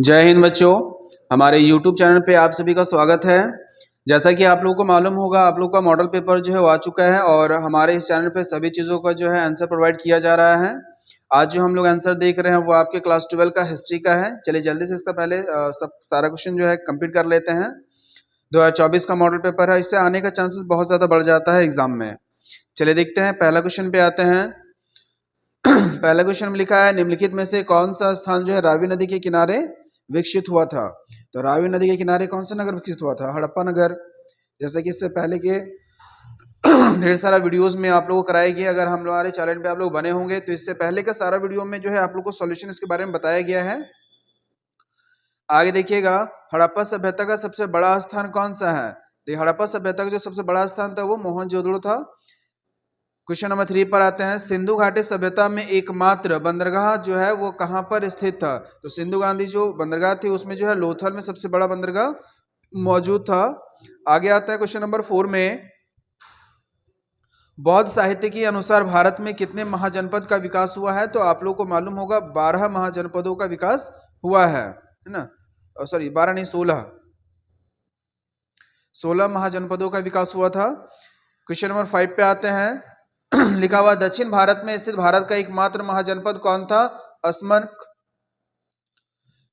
जय हिंद बच्चों, हमारे YouTube चैनल पे आप सभी का स्वागत है। जैसा कि आप लोगों को मालूम होगा, आप लोग का मॉडल पेपर जो है वो आ चुका है और हमारे इस चैनल पे सभी चीज़ों का जो है आंसर प्रोवाइड किया जा रहा है। आज जो हम लोग आंसर देख रहे हैं वो आपके क्लास 12 का हिस्ट्री का है। चलिए जल्दी से इसका पहले सब सारा क्वेश्चन जो है कंप्लीट कर लेते हैं। 2024 का मॉडल पेपर है, इससे आने का चांसेस बहुत ज़्यादा बढ़ जाता है एग्जाम में। चलिए देखते हैं, पहला क्वेश्चन पे आते हैं। पहला क्वेश्चन में लिखा है, निम्नलिखित में से कौन सा स्थान जो है रावी नदी के किनारे विकसित हुआ था। तो रावी नदी के किनारे कौन सा नगर विकसित हुआ था? हड़प्पा नगर। जैसे कि इससे पहले के ढेर सारा वीडियोस में आप लोगों को कराया गया। अगर हम हमारे चैनल पे आप लोग बने होंगे तो इससे पहले का सारा वीडियो में जो है आप लोग को सॉल्यूशन इसके बारे में बताया गया है। आगे देखिएगा, हड़प्पा सभ्यता का सबसे बड़ा स्थान कौन सा है? तो हड़प्पा सभ्यता का जो सबसे बड़ा स्थान था वो मोहनजोदड़ो था। क्वेश्चन नंबर 3 पर आते हैं, सिंधु घाटी सभ्यता में एकमात्र बंदरगाह जो है वो कहां पर स्थित था? तो सिंधु गांधी जो बंदरगाह थी उसमें जो है लोथल में सबसे बड़ा बंदरगाह मौजूद था। आगे आता है क्वेश्चन नंबर 4 में, बौद्ध साहित्य के अनुसार भारत में कितने महाजनपद का विकास हुआ है? तो आप लोग को मालूम होगा 12 महाजनपदों का विकास हुआ है ना? सॉरी 12 नहीं, 16 महाजनपदों का विकास हुआ था। क्वेश्चन नंबर 5 पे आते हैं। लिखा हुआ, दक्षिण भारत में स्थित भारत का एकमात्र महाजनपद कौन था? अस्मक।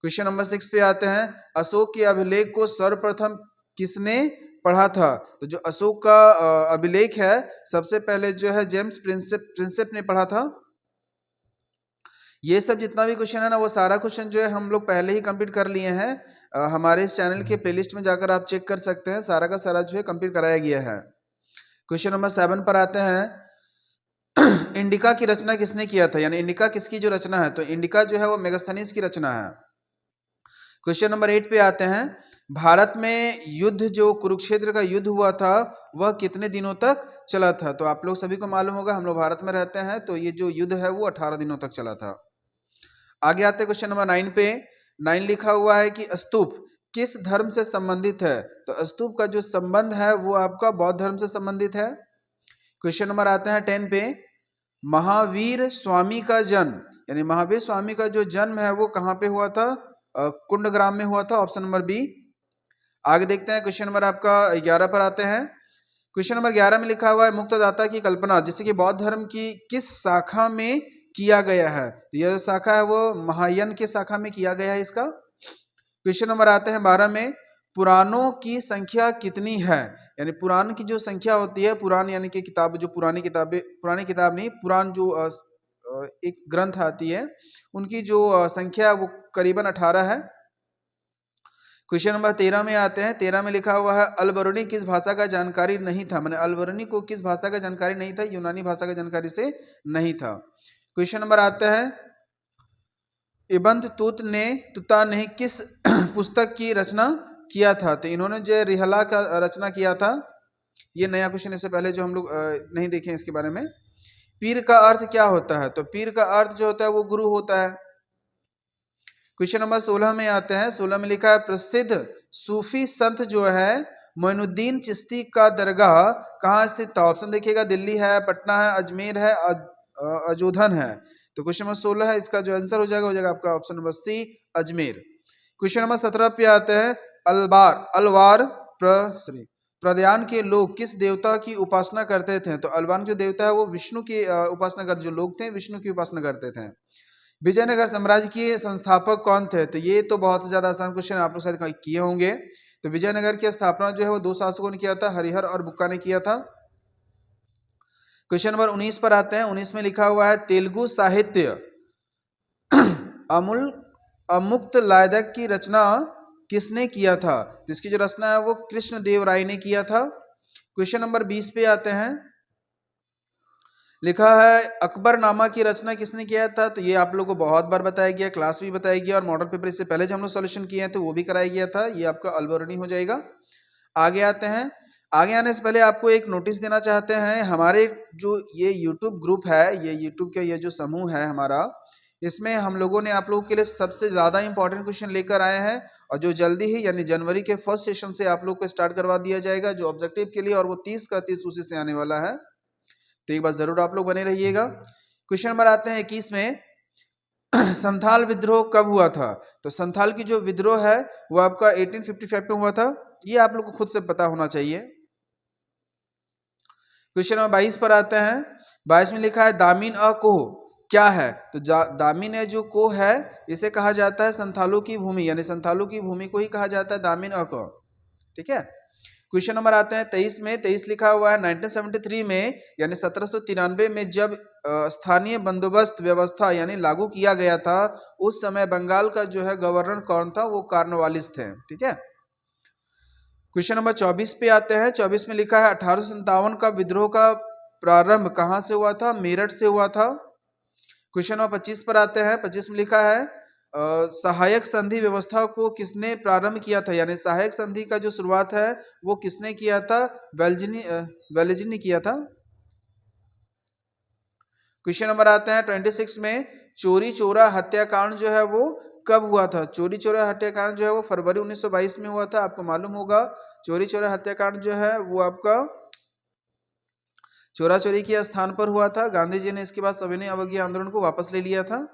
क्वेश्चन नंबर 6 पे आते हैं, अशोक के अभिलेख को सर्वप्रथम किसने पढ़ा था? तो जो अशोक का अभिलेख है सबसे पहले जो है जेम्स प्रिंसेप ने पढ़ा था। ये सब जितना भी क्वेश्चन है ना वो सारा क्वेश्चन जो है हम लोग पहले ही कंप्लीट कर लिए हैं। हमारे इस चैनल के प्लेलिस्ट में जाकर आप चेक कर सकते हैं, सारा का सारा जो है कंप्लीट कराया गया है। क्वेश्चन नंबर 7 पर आते हैं, इंडिका की रचना किसने किया था? यानी इंडिका किसकी जो रचना है? तो इंडिका जो है वो मेगास्थनीज की रचना है। क्वेश्चन नंबर 8 पे आते हैं, भारत में युद्ध जो कुरुक्षेत्र का युद्ध हुआ था वह कितने दिनों तक चला था? तो आप लोग सभी को मालूम होगा, हम लोग भारत में रहते हैं तो ये जो युद्ध है वो 18 दिनों तक चला था। आगे आते हैं क्वेश्चन नंबर 9 पे। 9 लिखा हुआ है कि स्तूप किस धर्म से संबंधित है? तो स्तूप का जो संबंध है वो आपका बौद्ध धर्म से संबंधित है। क्वेश्चन नंबर आते हैं 10 पे, महावीर स्वामी का जन्म, यानी महावीर स्वामी का जो जन्म है वो कहाँ पे हुआ था? कुंडग्राम में हुआ था, ऑप्शन नंबर बी। आगे देखते हैं, क्वेश्चन नंबर आपका 11 पर आते हैं। क्वेश्चन नंबर 11 में लिखा हुआ है, मुक्तदाता की कल्पना जैसे कि बौद्ध धर्म की किस शाखा में किया गया है? तो यह शाखा है वो महायान की शाखा में किया गया है इसका। क्वेश्चन नंबर आते हैं 12 में, पुराणों की संख्या कितनी है? यानी पुराण की जो संख्या होती है, पुराण यानी कि किताब, जो पुरानी किताब नहीं, पुराण जो एक ग्रंथ आती है उनकी जो संख्या वो करीबन 18 है। क्वेश्चन नंबर 13 में आते हैं। 13 में लिखा हुआ है, अलबरूनी किस भाषा का जानकारी नहीं था? मैंने अलबरूनी को किस भाषा का जानकारी नहीं था? यूनानी भाषा का जानकारी से नहीं था। क्वेश्चन नंबर आता है, इबन तुता ने किस पुस्तक की रचना किया था? तो इन्होंने जो रिहला का रचना किया था। ये नया क्वेश्चन, इससे पहले जो हम लोग नहीं देखे इसके बारे में। पीर का अर्थ क्या होता है? तो पीर का अर्थ जो होता है वो गुरु होता है। क्वेश्चन नंबर 16 में आते हैं। 16 में लिखा है, प्रसिद्ध सूफी संत जो है मोइनुद्दीन चिश्ती का दरगाह कहाँ स्थित था? ऑप्शन देखिएगा, दिल्ली है, पटना है, अजमेर है, अजोधन है। तो क्वेश्चन नंबर 16 है, इसका जो आंसर हो जाएगा आपका option number C, Ajmer. Question number 17 पे आते हैं, अलवार प्रद्यान के लोग किस देवता की उपासना करते थे? तो अलवान जो देवता है वो विष्णु की उपासना करते, जो लोग थे विष्णु की उपासना करते थे। विजयनगर साम्राज्य के संस्थापक कौन थे? तो ये तो बहुत ही ज्यादा आसान क्वेश्चन, आप लोग शायद किए होंगे। तो विजयनगर की स्थापना जो है वो 2 शासकों ने किया था, हरिहर और बुक्का ने किया था। क्वेश्चन नंबर 19 पर आते हैं। 19 में लिखा हुआ है, तेलुगु साहित्य अमूल अमुक्त लायदक की रचना किसने किया था? तो इसकी जो रचना है वो कृष्ण देव राय ने किया था। क्वेश्चन नंबर 20 पे आते हैं। लिखा है, अकबरनामा की रचना किसने किया था? तो ये आप लोगों को बहुत बार बताया गया, क्लास भी बताया गया और मॉडल पेपर इससे पहले जो हम लोग सॉल्यूशन किए हैं तो वो भी कराया गया था। ये आपका अलबरूनी हो जाएगा। आगे आते हैं। आगे आने से पहले आपको एक नोटिस देना चाहते हैं, हमारे जो ये यूट्यूब ग्रुप है, ये यूट्यूब का ये जो समूह है हमारा, इसमें हम लोगों ने आप लोगों के लिए सबसे ज़्यादा इंपॉर्टेंट क्वेश्चन लेकर आए हैं और जो जल्दी ही यानी जनवरी के फर्स्ट सेशन से आप लोग को स्टार्ट करवा दिया जाएगा जो ऑब्जेक्टिव के लिए, और वो 30 का 30 उसी से आने वाला है। तो एक बार जरूर आप लोग बने रहिएगा। क्वेश्चन नंबर आते हैं 21 में, संथाल विद्रोह कब हुआ था? तो संथाल की जो विद्रोह है वो आपका 1855 में हुआ था। ये आप लोग को खुद से पता होना चाहिए। क्वेश्चन नंबर 22 पर आते हैं। 22 में लिखा है दामिन अ कोह क्या है? तो दामिन है जो कोह है इसे कहा जाता है संथालों की भूमि, यानी संथालों की भूमि को ही कहा जाता है दामिन अ कोह। ठीक है। क्वेश्चन नंबर आते हैं 23 में। 23 लिखा हुआ है 1973 में यानी 1793 में जब स्थानीय बंदोबस्त व्यवस्था यानी लागू किया गया था, उस समय बंगाल का जो है गवर्नर कौन था? वो कॉर्नवालिस थे। ठीक है। क्वेश्चन नंबर 24 पे आते हैं। 24 में लिखा है 1857 का विद्रोह का प्रारंभ कहां से हुआ था? मेरठ से हुआ था। क्वेश्चन नंबर 25 पर आते हैं। 25 में लिखा है सहायक संधि व्यवस्था को किसने प्रारंभ किया था? यानी सहायक संधि का जो शुरुआत है वो किसने किया था? वेलेजी ने किया था। क्वेश्चन नंबर आते हैं 26 में। चोरी चोरा हत्याकांड जो है वो कब हुआ था? चोरी चोरा हत्याकांड जो है वो फरवरी 1922 में हुआ था। आपको मालूम होगा चोरी चोरा हत्याकांड जो है वो आपका चोरा चोरी के स्थान पर हुआ था। गांधी जी ने इसके बाद सविनय अवज्ञा आंदोलन को वापस ले लिया था।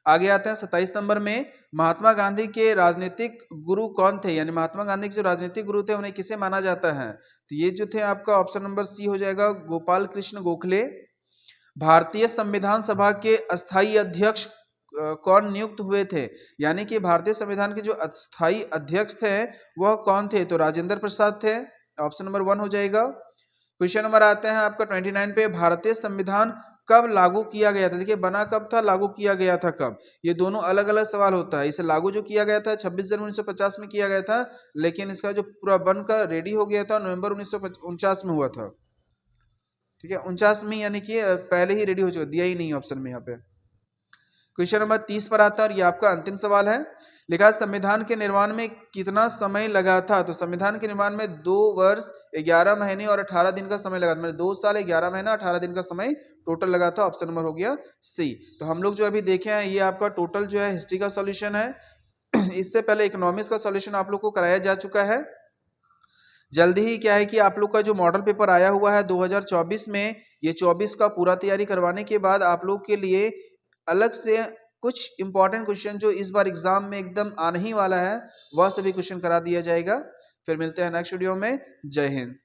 आगे आते हैं 27 नंबर में। महात्मा गांधी के राजनीतिक गुरु कौन थे? यानी महात्मा गांधी के जो राजनीतिक गुरु थे उन्हें किसे माना जाता है? तो ये जो थे आपका ऑप्शन नंबर सी हो जाएगा, गोपाल कृष्ण गोखले। भारतीय संविधान सभा के अस्थाई अध्यक्ष कौन नियुक्त हुए थे? यानी कि भारतीय संविधान के जो अस्थाई अध्यक्ष थे वह कौन थे? तो राजेंद्र प्रसाद थे। ऑप्शन नंबर 1 हो जाएगा। क्वेश्चन नंबर आते हैं आपका 29 पे। भारतीय संविधान कब लागू किया गया था? देखिए बना कब था, लागू किया गया था कब, ये दोनों अलग अलग सवाल होता है। इसे लागू जो किया गया था 26 जनवरी 1950 में किया गया था, लेकिन इसका जो पूरा बनकर रेडी हो गया था नवंबर 1949 में हुआ था। ठीक है, 49 में, यानी कि पहले ही रेडी हो चुका, दिया ही नहीं ऑप्शन में यहाँ पे। क्वेश्चन नंबर 30 पर आता है और ये आपका अंतिम सवाल है। लिखा है संविधान के निर्माण में कितना समय लगा था? तो संविधान के निर्माण में 2 वर्ष 11 महीने और 18 दिन का समय लगा था। मतलब 2 साल 11 महीना 18 दिन का समय टोटल लगा था। ऑप्शन नंबर हो गया सी। तो हम लोग जो अभी देखे हैं ये आपका टोटल जो है हिस्ट्री का सॉल्यूशन है। इससे पहले इकोनॉमिक्स का सॉल्यूशन आप लोग को कराया जा चुका है। जल्दी ही क्या है कि आप लोग का जो मॉडल पेपर आया हुआ है 2024 में, ये 24 का पूरा तैयारी करवाने के बाद आप लोग के लिए अलग से कुछ इंपॉर्टेंट क्वेश्चन जो इस बार एग्जाम में एकदम आने ही वाला है, वह सभी क्वेश्चन करा दिया जाएगा। फिर मिलते हैं नेक्स्ट वीडियो में। जय हिंद।